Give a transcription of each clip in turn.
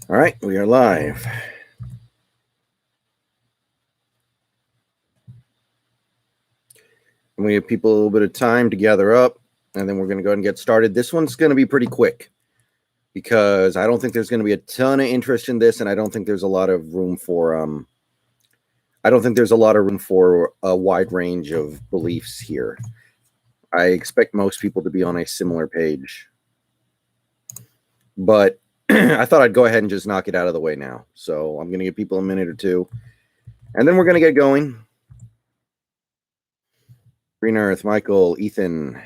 All right, we are live. And we have people a little bit of time to gather up, and then we're going to go ahead and get started. This one's going to be pretty quick because I don't think there's going to be a ton of interest in this, and I don't think there's a lot of room for a wide range of beliefs here. I expect most people to be on a similar page, but I thought I'd go ahead and just knock it out of the way now. So I'm going to give people a minute or two, and then we're going to get going. Green Earth, Michael, Ethan.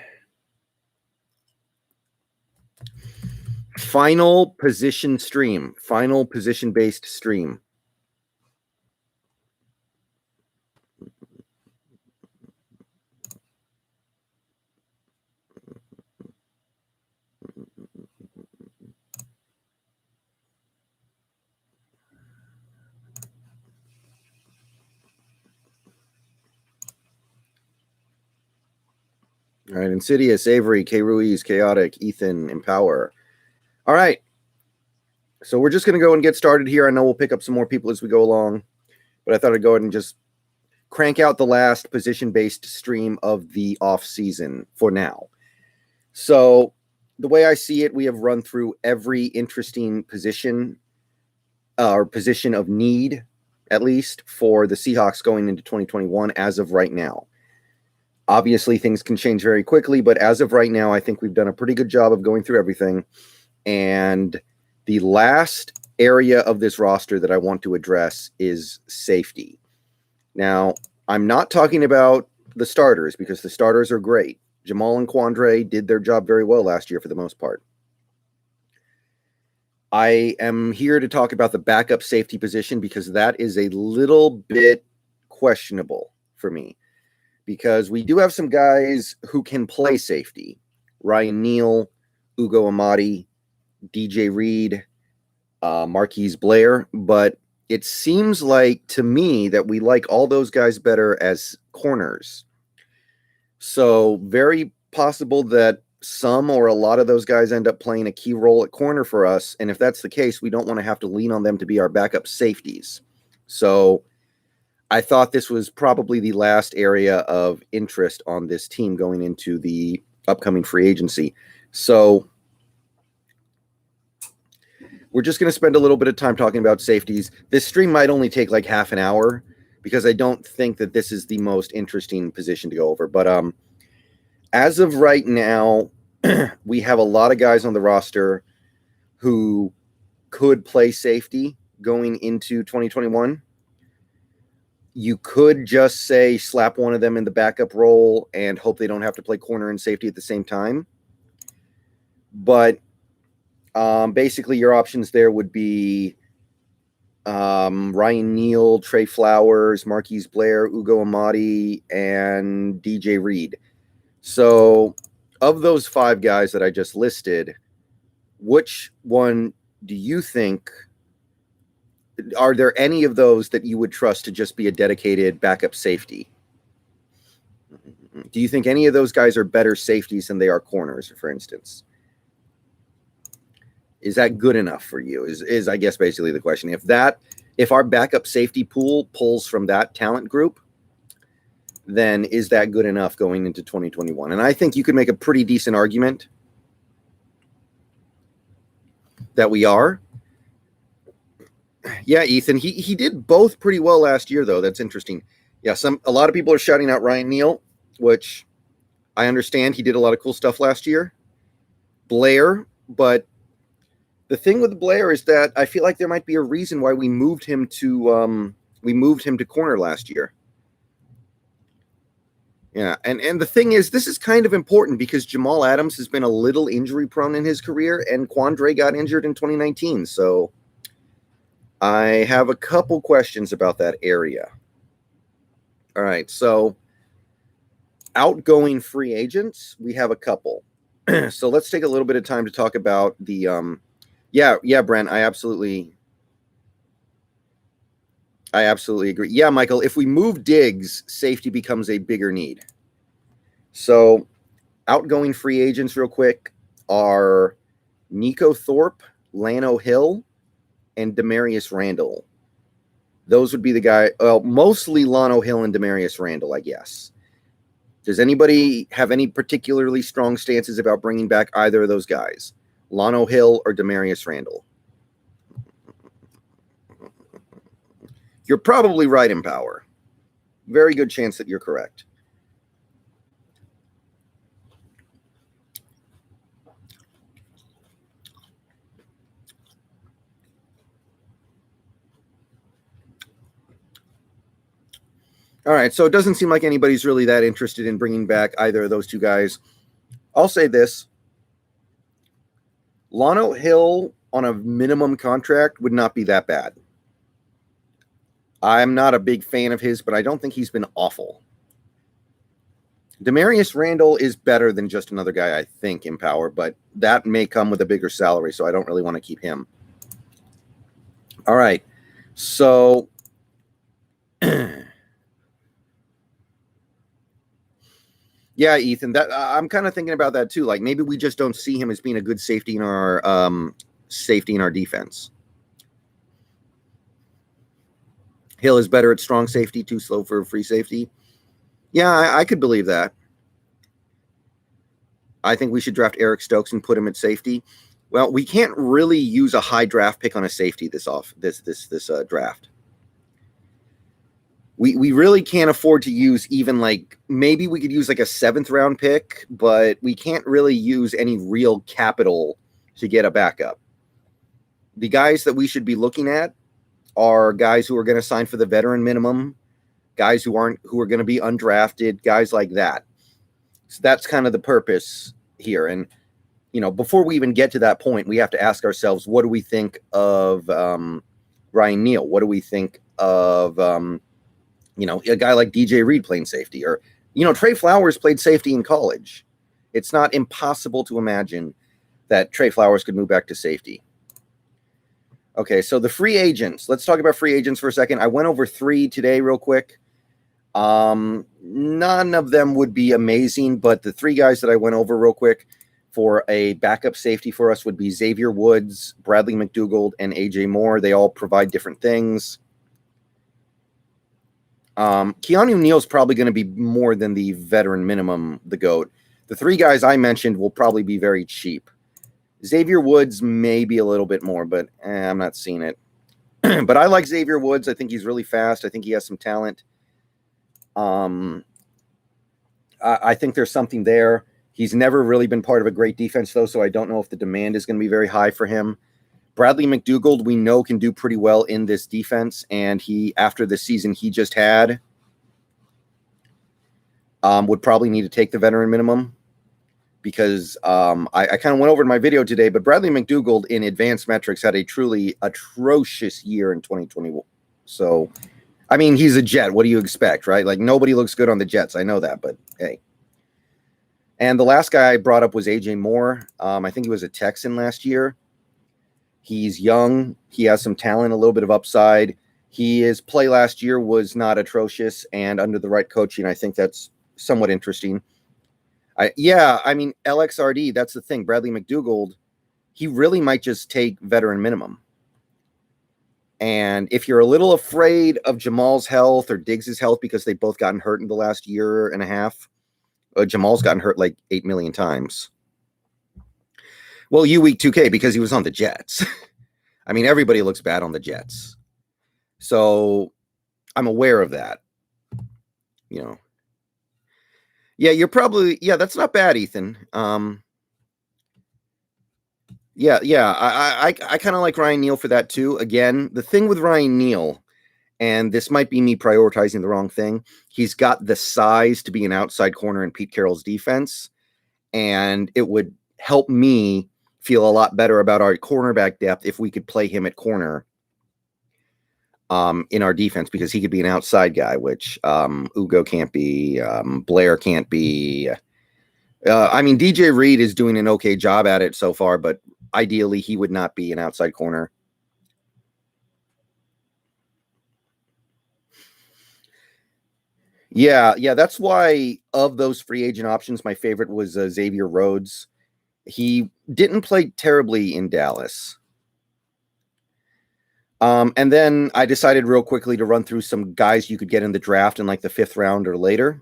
Final position stream. Final position-based stream. All right, Insidious, Avery, K. Ruiz, Chaotic, Ethan, Empower. All right. So we're just going to go and get started here. I know we'll pick up some more people as we go along, but I thought I'd go ahead and just crank out the last position-based stream of the off-season for now. So the way I see it, we have run through every interesting position or position of need, at least, for the Seahawks going into 2021 as of right now. Obviously, things can change very quickly, but as of right now, I think we've done a pretty good job of going through everything. And the last area of this roster that I want to address is safety. Now, I'm not talking about the starters because the starters are great. Jamal and Quandre did their job very well last year for the most part. I am here to talk about the backup safety position because that is a little bit questionable for me. Because we do have some guys who can play safety. Ryan Neal, Ugo Amadi, DJ Reed, Marquise Blair. But it seems like, to me, that we like all those guys better as corners. So very possible that some or a lot of those guys end up playing a key role at corner for us. And if that's the case, we don't want to have to lean on them to be our backup safeties. So I thought this was probably the last area of interest on this team going into the upcoming free agency. So we're just going to spend a little bit of time talking about safeties. This stream might only take like half an hour because I don't think that this is the most interesting position to go over. But as of right now, we have a lot of guys on the roster who could play safety going into 2021. You could just say slap one of them in the backup role and hope they don't have to play corner and safety at the same time. But basically your options there would be Ryan Neal, Trey Flowers, Marquise Blair, Ugo Amadi, and DJ Reed. So of those five guys that I just listed, which one do you think – are there any of those that you would trust to just be a dedicated backup safety? Do you think any of those guys are better safeties than they are corners, for instance? Is that good enough for you? Is I guess basically the question. If our backup safety pool pulls from that talent group, then is that good enough going into 2021? And I think you could make a pretty decent argument that we are. Yeah, Ethan, he did both pretty well last year, though. That's interesting. Yeah, a lot of people are shouting out Ryan Neal, which I understand. He did a lot of cool stuff last year. Blair, but the thing with Blair is that I feel like there might be a reason why we moved him to corner last year. Yeah, and the thing is, this is kind of important because Jamal Adams has been a little injury prone in his career, and Quandre got injured in 2019, so I have a couple questions about that area. All right, so outgoing free agents, we have a couple. So let's take a little bit of time to talk about the yeah, Brent, I absolutely agree. Yeah, Michael, if we move Diggs, safety becomes a bigger need. So outgoing free agents real quick are Nico Thorpe, Lano Hill, and Demarius Randall. Those would be the guy. Well, mostly Lano Hill and Demarius Randall, I guess. Does anybody have any particularly strong stances about bringing back either of those guys? Lano Hill or Demarius Randall? You're probably right, in power. Very good chance that you're correct. All right, so it doesn't seem like anybody's really that interested in bringing back either of those two guys. I'll say this. Lano Hill on a minimum contract would not be that bad. I'm not a big fan of his, but I don't think he's been awful. Demarius Randall is better than just another guy, I think, in power, but that may come with a bigger salary, so I don't really want to keep him. All right, so... Yeah, Ethan, that I'm kind of thinking about that too. Like maybe we just don't see him as being a good safety in our defense. Hill is better at strong safety, too slow for free safety. Yeah, I could believe that. I think we should draft Eric Stokes and put him at safety. Well, we can't really use a high draft pick on a safety this draft. We really can't afford to use even like, maybe we could use like a 7th round pick, but we can't really use any real capital to get a backup. The guys that we should be looking at are guys who are going to sign for the veteran minimum, guys who are going to be undrafted, guys like that. So that's kind of the purpose here. And, you know, before we even get to that point, we have to ask ourselves, what do we think of Ryan Neal? What do we think of, you know, a guy like DJ Reed playing safety? Or, you know, Trey Flowers played safety in college. It's not impossible to imagine that Trey Flowers could move back to safety. Okay, so the free agents. Let's talk about free agents for a second. I went over 3 today real quick. None of them would be amazing, but the 3 guys that I went over real quick for a backup safety for us would be Xavier Woods, Bradley McDougald, and AJ Moore. They all provide different things. Keanu Neal's probably going to be more than the veteran minimum, the GOAT. The 3 guys I mentioned will probably be very cheap. Xavier Woods may be a little bit more, but I'm not seeing it. But I like Xavier Woods. I think he's really fast. I think he has some talent. I think there's something there. He's never really been part of a great defense, though, so I don't know if the demand is going to be very high for him. Bradley McDougald, we know, can do pretty well in this defense, and he, after the season he just had, would probably need to take the veteran minimum. Because I kind of went over in my video today, but Bradley McDougald in advanced metrics had a truly atrocious year in 2021. So, I mean, he's a Jet. What do you expect, right? Like, nobody looks good on the Jets. I know that, but hey. And the last guy I brought up was AJ Moore. I think he was a Texan last year. He's young. He has some talent, a little bit of upside. His play last year was not atrocious, and under the right coaching, I think that's somewhat interesting. I mean, LXRD, that's the thing. Bradley McDougald, he really might just take veteran minimum. And if you're a little afraid of Jamal's health or Diggs' health because they've both gotten hurt in the last year and a half, Jamal's gotten hurt like 8 million times. Well, week 2K because he was on the Jets. I mean, everybody looks bad on the Jets. So I'm aware of that, you know. Yeah, you're probably, that's not bad, Ethan. I kind of like Ryan Neal for that too. Again, the thing with Ryan Neal, and this might be me prioritizing the wrong thing, he's got the size to be an outside corner in Pete Carroll's defense, and it would help me feel a lot better about our cornerback depth if we could play him at corner in our defense, because he could be an outside guy, which Ugo can't be, Blair can't be. I mean, DJ Reed is doing an okay job at it so far, but ideally he would not be an outside corner. Yeah, that's why of those free agent options, my favorite was Xavier Rhodes. He didn't play terribly in Dallas. And then I decided real quickly to run through some guys you could get in the draft in like the 5th round or later.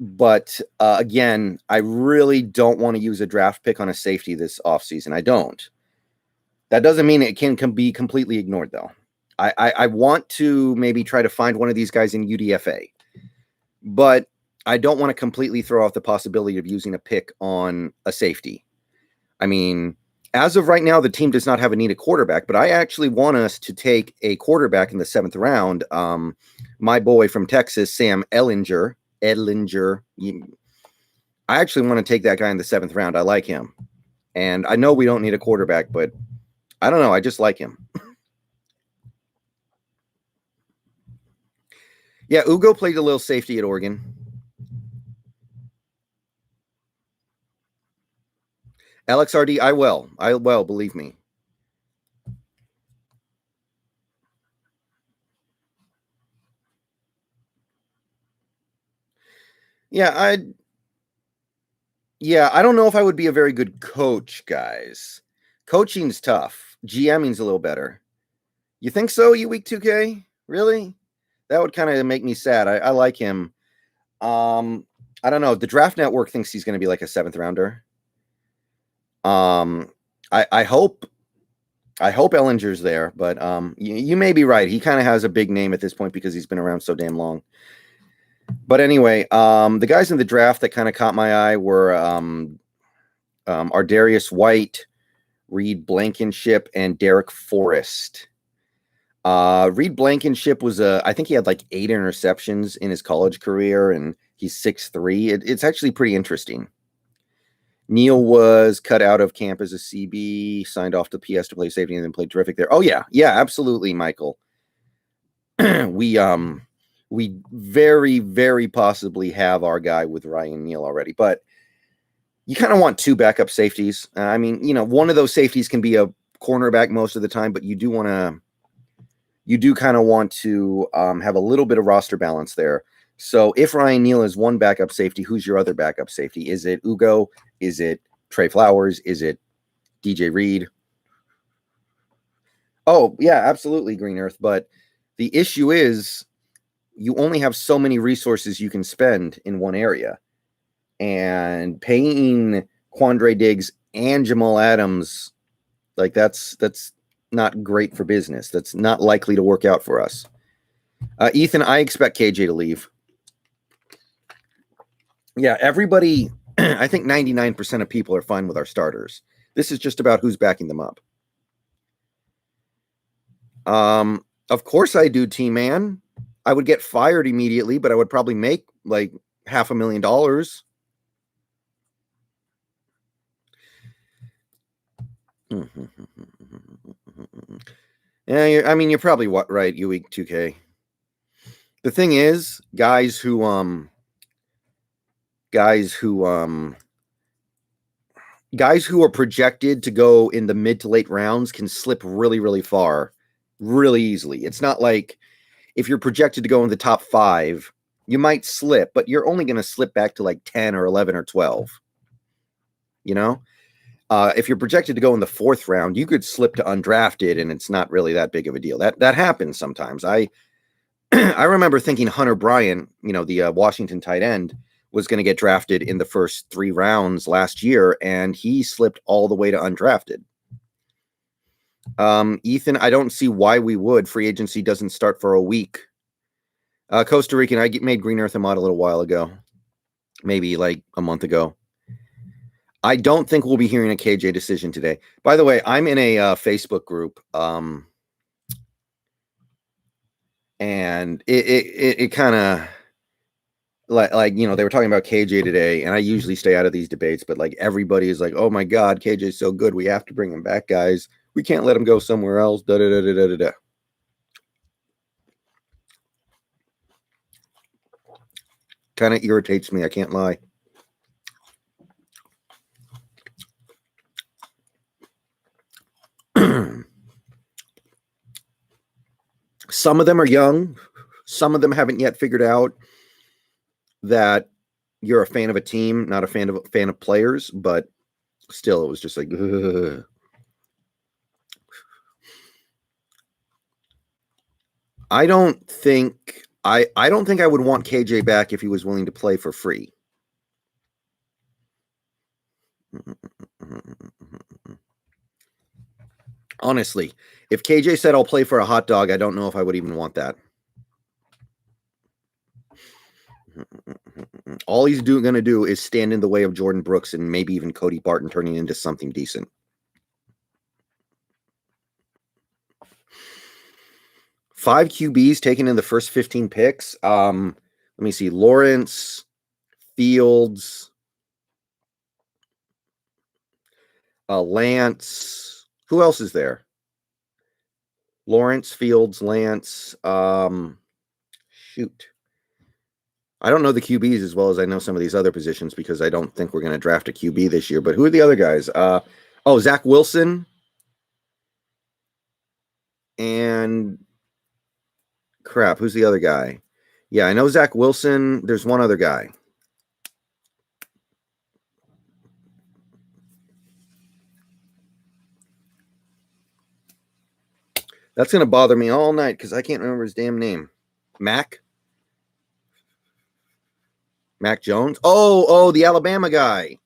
But again, I really don't want to use a draft pick on a safety this offseason. I don't. That doesn't mean it can be completely ignored, though. I want to maybe try to find one of these guys in UDFA, but I don't want to completely throw off the possibility of using a pick on a safety. I mean, as of right now, the team does not have a need a quarterback, but I actually want us to take a quarterback in the 7th round. My boy from Texas, Sam Ehlinger. I actually want to take that guy in the 7th round. I like him. And I know we don't need a quarterback, but I don't know. I just like him. Yeah, Ugo played a little safety at Oregon. Alex RD, I will, believe me. Yeah, I don't know if I would be a very good coach, guys. Coaching's tough. GMing's a little better. You think so, you week 2K? Really? That would kind of make me sad. I like him. I don't know. The Draft Network thinks he's going to be like a 7th rounder. I hope Ellinger's there, but you may be right. He kind of has a big name at this point because he's been around so damn long. But anyway, the guys in the draft that kind of caught my eye were Ardarius White, Reed Blankenship, and Derek Forrest. Reed Blankenship was I think he had like 8 interceptions in his college career, and he's 6'3". It's actually pretty interesting. Neal was cut out of camp as a CB, signed off to PS to play safety, and then played terrific there. Oh yeah, absolutely, Michael. We very, very possibly have our guy with Ryan Neal already, but you kind of want 2 backup safeties. I mean, one of those safeties can be a cornerback most of the time, but you do kind of want to have a little bit of roster balance there. So if Ryan Neal is one backup safety, who's your other backup safety? Is it Ugo? Is it Trey Flowers? Is it DJ Reed? Oh, yeah, absolutely, Green Earth. But the issue is you only have so many resources you can spend in one area. And paying Quandre Diggs and Jamal Adams, like that's not great for business. That's not likely to work out for us. Ethan, I expect KJ to leave. Yeah, everybody, I think 99% of people are fine with our starters. This is just about who's backing them up. Of course I do, T-Man. I would get fired immediately, but I would probably make like $500,000. Yeah, you're probably right, you week 2K. The thing is, guys who are projected to go in the mid to late rounds can slip really, really far, really easily. It's not like if you're projected to go in the top 5, you might slip, but you're only going to slip back to like 10 or 11 or 12. If you're projected to go in the 4th round, you could slip to undrafted, and it's not really that big of a deal. That happens sometimes. I remember thinking Hunter Bryant, the Washington tight end, was going to get drafted in the first 3 rounds last year, and he slipped all the way to undrafted. Ethan, I don't see why we would. Free agency doesn't start for a week. Costa Rican, I made Green Earth a mod a little while ago, maybe like a month ago. I don't think we'll be hearing a KJ decision today. By the way, I'm in a Facebook group, and it kind of like they were talking about KJ today, and I usually stay out of these debates, but like everybody is like, "Oh my God, KJ's so good, we have to bring him back, guys. We can't let him go somewhere else." Da da da da da da. Kind of irritates me. I can't lie. Some of them are young. Some of them haven't yet figured out that you're a fan of a team, not a fan of players. But still, it was just like, ugh. I don't think I would want KJ back if he was willing to play for free. Honestly, if KJ said I'll play for a hot dog, I don't know if I would even want that. All he's going to do is stand in the way of Jordan Brooks and maybe even Cody Barton turning into something decent. Five QBs taken in the first 15 picks. Let me see. Lawrence, Fields, Lance. Who else is there? Lawrence, Fields, Lance. Shoot. I don't know the QBs as well as I know some of these other positions because I don't think we're going to draft a QB this year. But who are the other guys? Zach Wilson. And crap, who's the other guy? Yeah, I know Zach Wilson. There's one other guy. That's going to bother me all night because I can't remember his damn name. Mac Jones? Oh, the Alabama guy.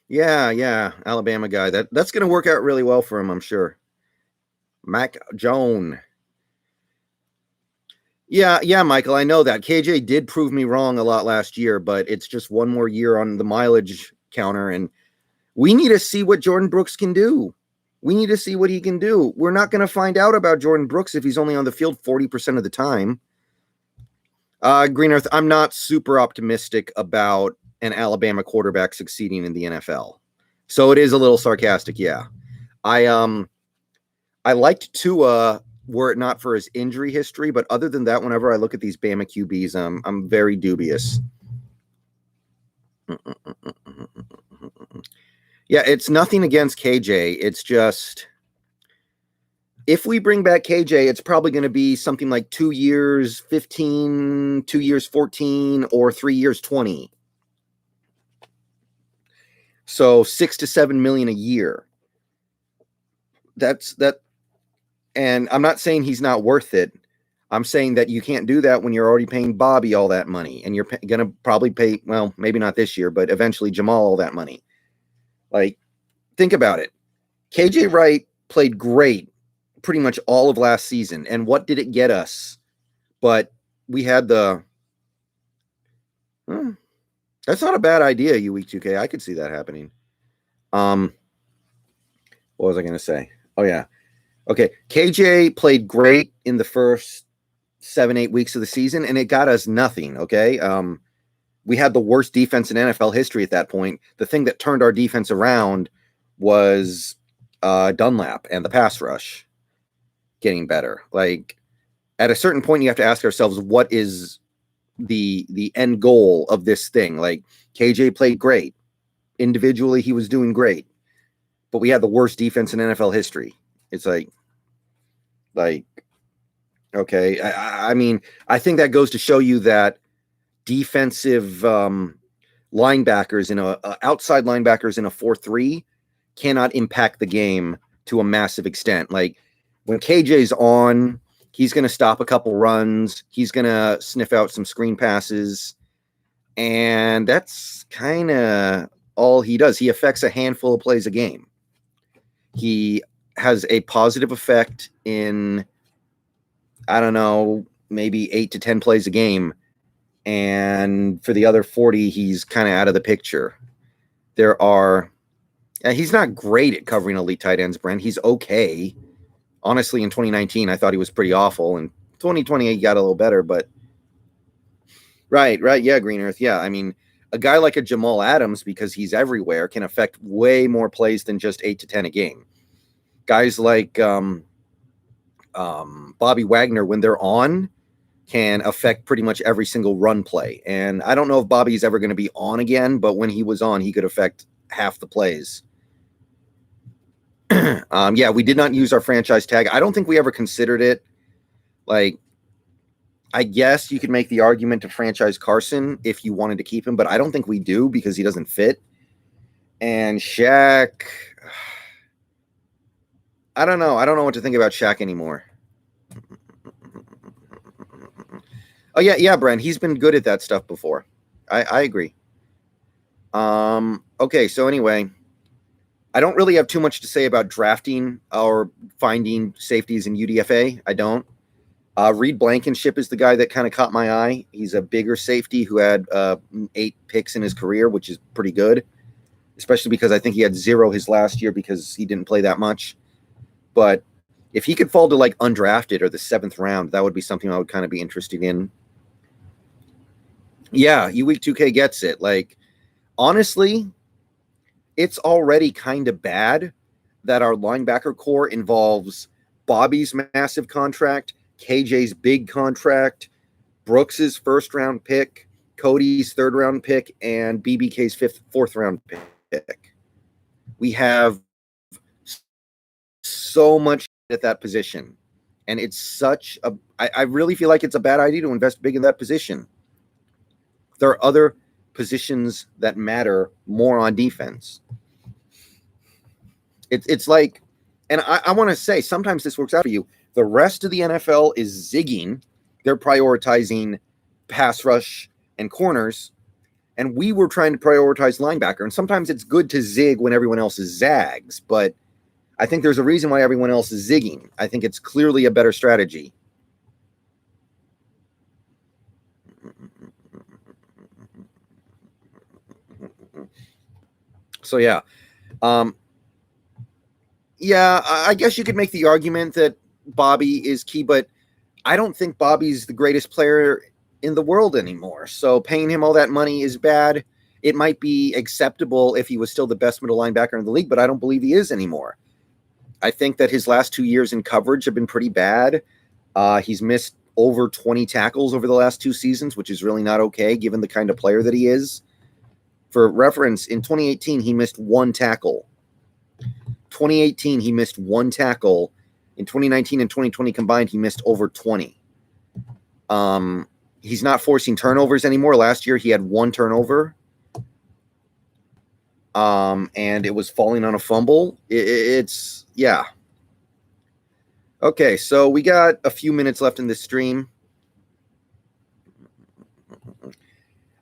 Yeah, Alabama guy. That's going to work out really well for him, I'm sure. Mac Jones. Yeah, Michael, I know that. KJ did prove me wrong a lot last year, but it's just one more year on the mileage counter, and we need to see what Jordan Brooks can do. We need to see what he can do. We're not going to find out about Jordan Brooks if he's only on the field 40% of the time. Green Earth, I'm not super optimistic about an Alabama quarterback succeeding in the NFL. So it is a little sarcastic, yeah. I liked Tua were it not for his injury history, but other than that, whenever I look at these Bama QBs, I'm very dubious. Yeah, it's nothing against KJ. It's just if we bring back KJ, it's probably going to be something like 2 years 15, 2 years 14, or 3 years 20. So 6 to 7 million a year. That's that. And I'm not saying he's not worth it. I'm saying that you can't do that when you're already paying Bobby all that money, and you're going to probably pay, well, maybe not this year, but eventually Jamal all that money. Like, think about it. KJ Wright played great pretty much all of last season. And what did it get us? But we had that's not a bad idea, you week 2K. I could see that happening. What was I going to say? Oh, yeah. Okay. KJ played great in the first 7-8 weeks of the season, and it got us nothing. Okay. We had the worst defense in NFL history at that point. The thing that turned our defense around was Dunlap and the pass rush getting better. Like, at a certain point, you have to ask ourselves, what is the end goal of this thing? Like, KJ played great. Individually, he was doing great. But we had the worst defense in NFL history. It's like, okay. I mean, I think that goes to show you that defensive linebackers outside linebackers in a 4-3 cannot impact the game to a massive extent. Like, when KJ's on, he's going to stop a couple runs. He's going to sniff out some screen passes. And that's kind of all he does. He affects a handful of plays a game. He has a positive effect in, I don't know, maybe 8 to 10 plays a game. And for the other 40, he's kind of out of the picture. He's not great at covering elite tight ends, Brent. He's okay. Honestly, in 2019, I thought he was pretty awful. In 2020, he got a little better, but right. Yeah, Green Earth. Yeah. I mean, a guy like a Jamal Adams, because he's everywhere, can affect way more plays than just 8 to 10 a game. Guys like Bobby Wagner, when they're on, can affect pretty much every single run play. And I don't know if Bobby's ever going to be on again, but when he was on, he could affect half the plays. Yeah, we did not use our franchise tag. I don't think we ever considered it. Like, I guess you could make the argument to franchise Carson if you wanted to keep him, but I don't think we do because he doesn't fit. And Shaq, I don't know. I don't know what to think about Shaq anymore. Oh, yeah, Brent. He's been good at that stuff before. I agree. Okay, so anyway, I don't really have too much to say about drafting or finding safeties in UDFA. I don't. Reed Blankenship is the guy that kind of caught my eye. He's a bigger safety who had 8 picks in his career, which is pretty good, especially because I think he had 0 his last year because he didn't play that much. But if he could fall to like undrafted or the 7th round, that would be something I would kind of be interested in. Yeah, U-Week 2K gets it. Like, honestly, it's already kind of bad that our linebacker core involves Bobby's massive contract, KJ's big contract, Brooks's 1st round pick, Cody's 3rd round pick, and BBK's 4th round pick. We have so much at that position. And it's such a, I really feel like it's a bad idea to invest big in that position. There are other positions that matter more on defense. It's like, and I want to say, sometimes this works out for you. The rest of the NFL is zigging. They're prioritizing pass rush and corners. And we were trying to prioritize linebacker. And sometimes it's good to zig when everyone else zags. But I think there's a reason why everyone else is zigging. I think it's clearly a better strategy. So, yeah. Yeah, I guess you could make the argument that Bobby is key, but I don't think Bobby's the greatest player in the world anymore. So paying him all that money is bad. It might be acceptable if he was still the best middle linebacker in the league, but I don't believe he is anymore. I think that his last 2 years in coverage have been pretty bad. He's missed over 20 tackles over the last 2 seasons, which is really not okay given the kind of player that he is. For reference, in 2018, he missed 1 tackle. 2018, he missed 1 tackle. In 2019 and 2020 combined, he missed over 20. He's not forcing turnovers anymore. Last year, he had 1 turnover. And it was falling on a fumble. It's, yeah. Okay, so we got a few minutes left in this stream.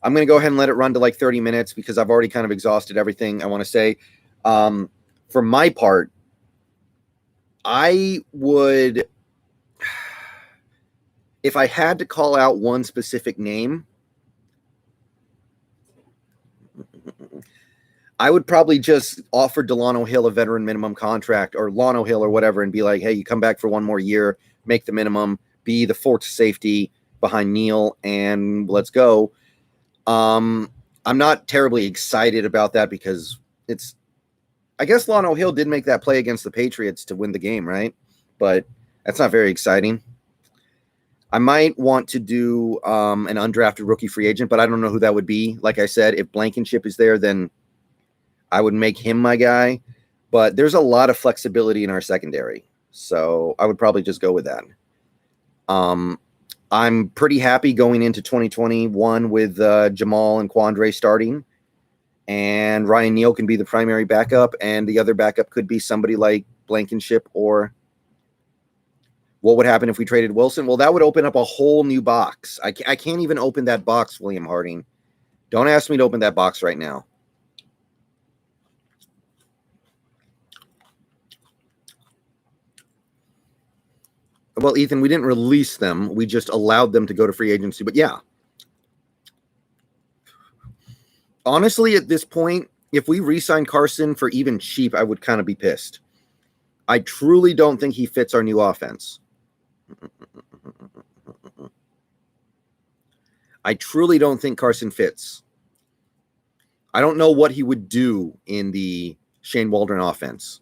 I'm going to go ahead and let it run to like 30 minutes because I've already kind of exhausted everything I want to say. For my part, I would, if I had to call out one specific name, I would probably just offer Delano Hill a veteran minimum contract, or Lano Hill or whatever, and be like, hey, you come back for 1 more year, make the minimum, be the 4th safety behind Neal, and let's go. I'm not terribly excited about that because it's, I guess Lano Hill did make that play against the Patriots to win the game, right? But that's not very exciting. I might want to do an undrafted rookie free agent, but I don't know who that would be. Like I said, if Blankenship is there, then I would make him my guy. But there's a lot of flexibility in our secondary, so I would probably just go with that. I'm pretty happy going into 2021 with Jamal and Quandre starting. And Ryan Neal can be the primary backup, and the other backup could be somebody like Blankenship. Or what would happen if we traded Wilson? Well, that would open up a whole new box. I can't even open that box, William Harding. Don't ask me to open that box right now. Well, Ethan, we didn't release them. We just allowed them to go to free agency. But yeah. Honestly, at this point, if we re-sign Carson for even cheap, I would kind of be pissed. I truly don't think he fits our new offense. I truly don't think Carson fits. I don't know what he would do in the Shane Waldron offense.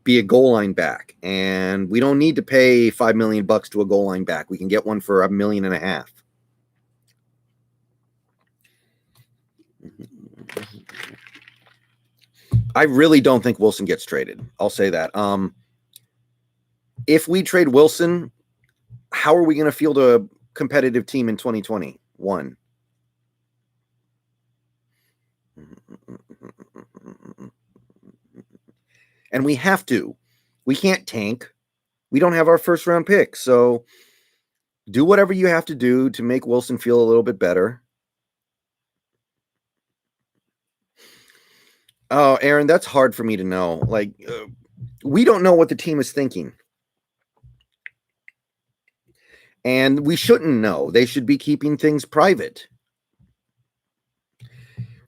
Be a goal line back. And we don't need to pay $5 million to a goal line back. We can get one for $1.5 million. I really don't think Wilson gets traded. I'll say that. If we trade Wilson, how are we going to field a competitive team in 2021. And we have to. We can't tank. We don't have our first round pick. So do whatever you have to do to make Wilson feel a little bit better. Oh, Aaron, that's hard for me to know. Like, we don't know what the team is thinking. And we shouldn't know. They should be keeping things private.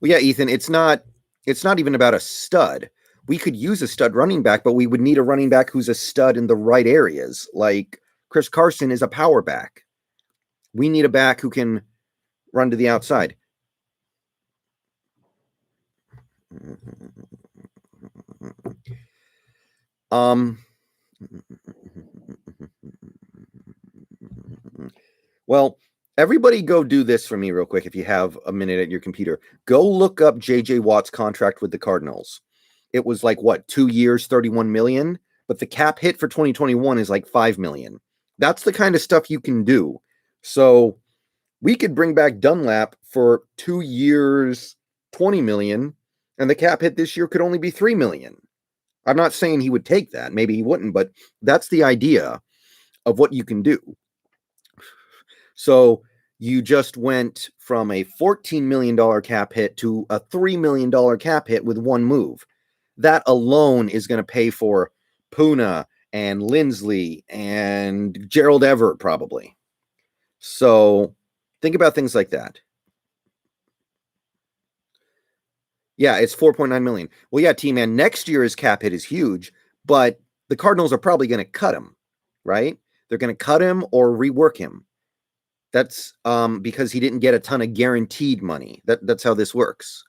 Well, yeah, Ethan, it's not even about a stud. We could use a stud running back, but we would need a running back who's a stud in the right areas. Like Chris Carson is a power back. We need a back who can run to the outside. Well, everybody go do this for me real quick if you have a minute at your computer. Go look up J.J. Watt's contract with the Cardinals. It was like, what, 2 years, $31 million? But the cap hit for 2021 is like $5 million. That's the kind of stuff you can do. So we could bring back Dunlap for 2 years, $20 million, and the cap hit this year could only be $3 million. I'm not saying he would take that. Maybe he wouldn't, but that's the idea of what you can do. So you just went from a $14 million cap hit to a $3 million cap hit with one move. That alone is going to pay for Puna and Lindsley and Gerald Everett probably. So think about things like that. Yeah, it's 4.9 million. Well, yeah, T-Man, next year's cap hit is huge, but the Cardinals are probably going to cut him, right? They're going to cut him or rework him. That's because he didn't get a ton of guaranteed money. That's how this works.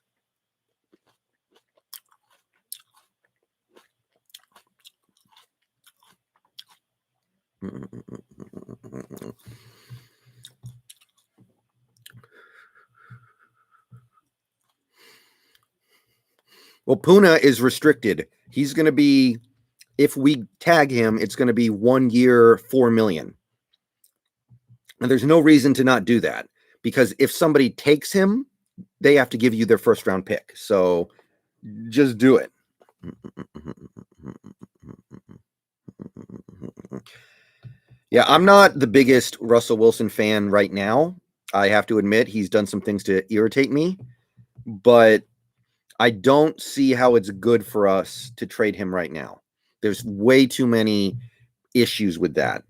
Well, Puna is restricted. He's going to be, if we tag him, it's going to be 1 year, $4 million. And there's no reason to not do that because if somebody takes him, they have to give you their first round pick. So just do it. Yeah, I'm not the biggest Russell Wilson fan right now. I have to admit he's done some things to irritate me, but I don't see how it's good for us to trade him right now. There's way too many issues with that.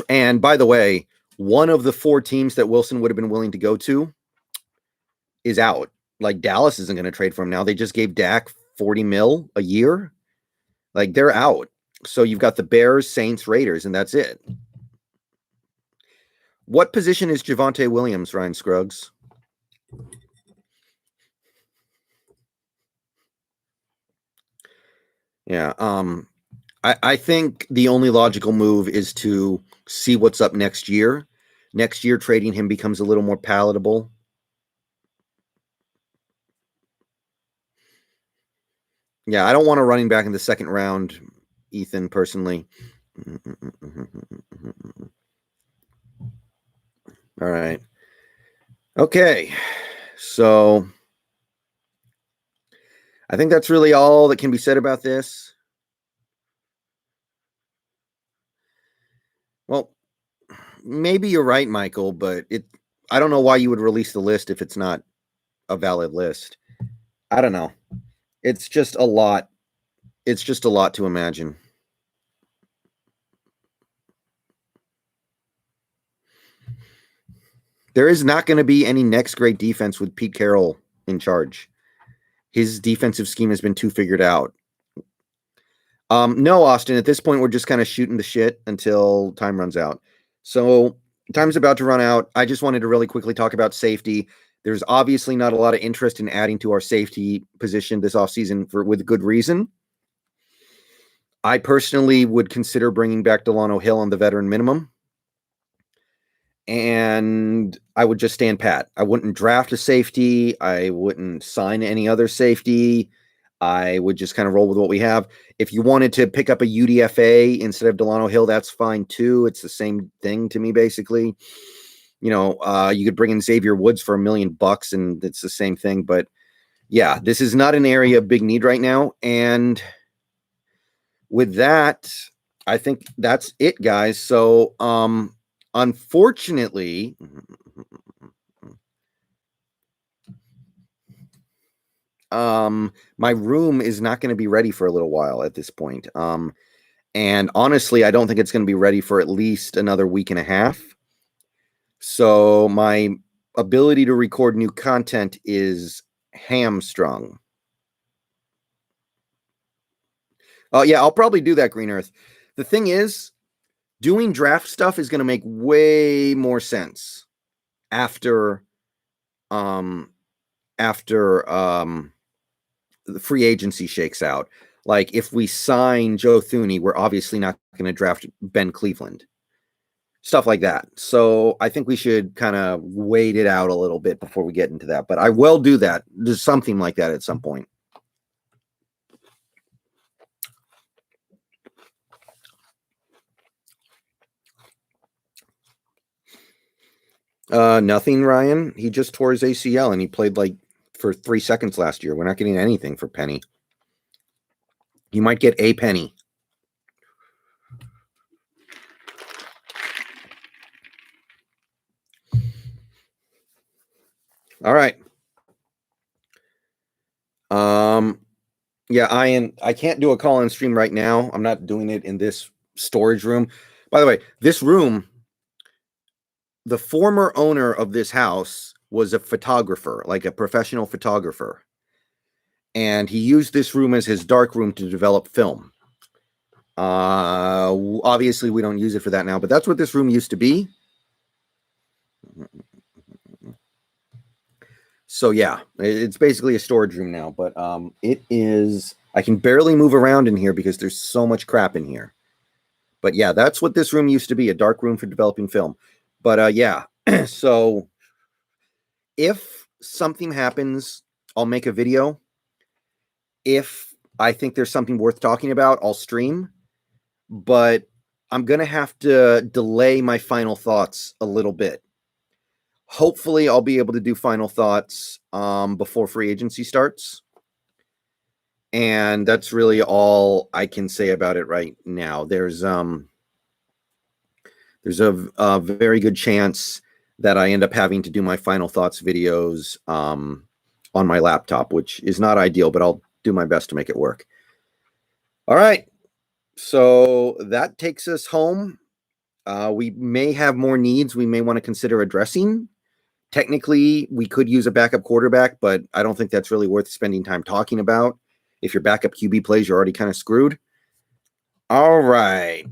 And by the way, one of the 4 teams that Wilson would have been willing to go to is out. Like Dallas isn't going to trade for him now. They just gave Dak $40 million a year. Like they're out. So you've got the Bears, Saints, Raiders, and that's it. What position is Javonte Williams, Ryan Scruggs? Yeah. I think the only logical move is to see what's up next year. Next year, trading him becomes a little more palatable. Yeah, I don't want a running back in the second round, Ethan, personally. All right. Okay. So I think that's really all that can be said about this. Well, maybe you're right, Michael, but I don't know why you would release the list if it's not a valid list. I don't know. It's just a lot. It's just a lot to imagine. There is not going to be any next great defense with Pete Carroll in charge. His defensive scheme has been too figured out. No, Austin, at this point, we're just kind of shooting the shit until time runs out. So time's about to run out. I just wanted to really quickly talk about safety. There's obviously not a lot of interest in adding to our safety position this offseason with good reason. I personally would consider bringing back Delano Hill on the veteran minimum. And I would just stand pat. I wouldn't draft a safety. I wouldn't sign any other safety. I would just kind of roll with what we have. If you wanted to pick up a UDFA instead of Delano Hill, that's fine too. It's the same thing to me, basically. You could bring in Xavier Woods for $1 million and it's the same thing. But yeah, this is not an area of big need right now. And with that, I think that's it, guys. So, unfortunately, my room is not going to be ready for a little while at this point. And honestly, I don't think it's going to be ready for at least another week and a half. So my ability to record new content is hamstrung. Oh, yeah, I'll probably do that, Green Earth. The thing is, doing draft stuff is going to make way more sense after the free agency shakes out. Like, if we sign Joe Thuney, we're obviously not going to draft Ben Cleveland. Stuff like that. So I think we should kind of wait it out a little bit before we get into that. But I will do that. There's something like that at some point. Nothing, Ryan. He just tore his ACL and he played like for 3 seconds last year. We're not getting anything for Penny. You might get a penny. All right. Yeah, I can't do a call on stream right now. I'm not doing it in this storage room. By the way, this room, the former owner of this house was a photographer, like a professional photographer. And he used this room as his dark room to develop film. Obviously, we don't use it for that now, but that's what this room used to be. So yeah, it's basically a storage room now, but it is, I can barely move around in here because there's so much crap in here. But yeah, that's what this room used to be, a dark room for developing film. But yeah, so if something happens, I'll make a video. If I think there's something worth talking about, I'll stream. But I'm going to have to delay my final thoughts a little bit. Hopefully, I'll be able to do final thoughts before free agency starts. And that's really all I can say about it right now. There's a very good chance that I end up having to do my final thoughts videos on my laptop, which is not ideal, but I'll do my best to make it work. All right. So that takes us home. We may have more needs we may want to consider addressing. Technically, we could use a backup quarterback, but I don't think that's really worth spending time talking about. If your backup QB plays, you're already kind of screwed. All right.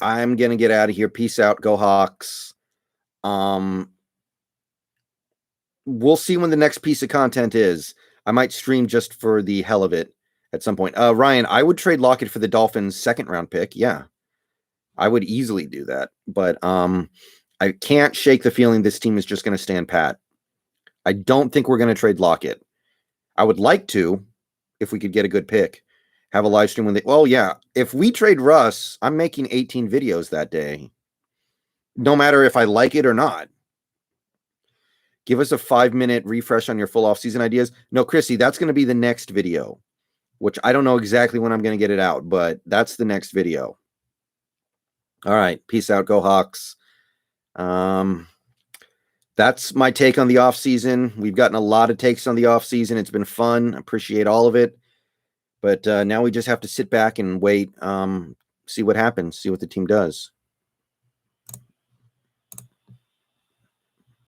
I'm going to get out of here. Peace out. Go Hawks. We'll see when the next piece of content is. I might stream just for the hell of it at some point. Ryan, I would trade Lockett for the Dolphins' second-round pick. Yeah, I would easily do that. But I can't shake the feeling this team is just going to stand pat. I don't think we're going to trade Lockett. I would like to, if we could get a good pick, have a live stream when they. Well, yeah, if we trade Russ, I'm making 18 videos that day, no matter if I like it or not. Give us a 5-minute refresh on your full off-season ideas. No, Chrissy, that's going to be the next video, which I don't know exactly when I'm going to get it out, but that's the next video. All right, peace out. Go Hawks. That's my take on the off-season. We've gotten a lot of takes on the off-season. It's been fun. Appreciate all of it. But now we just have to sit back and wait, see what happens, see what the team does.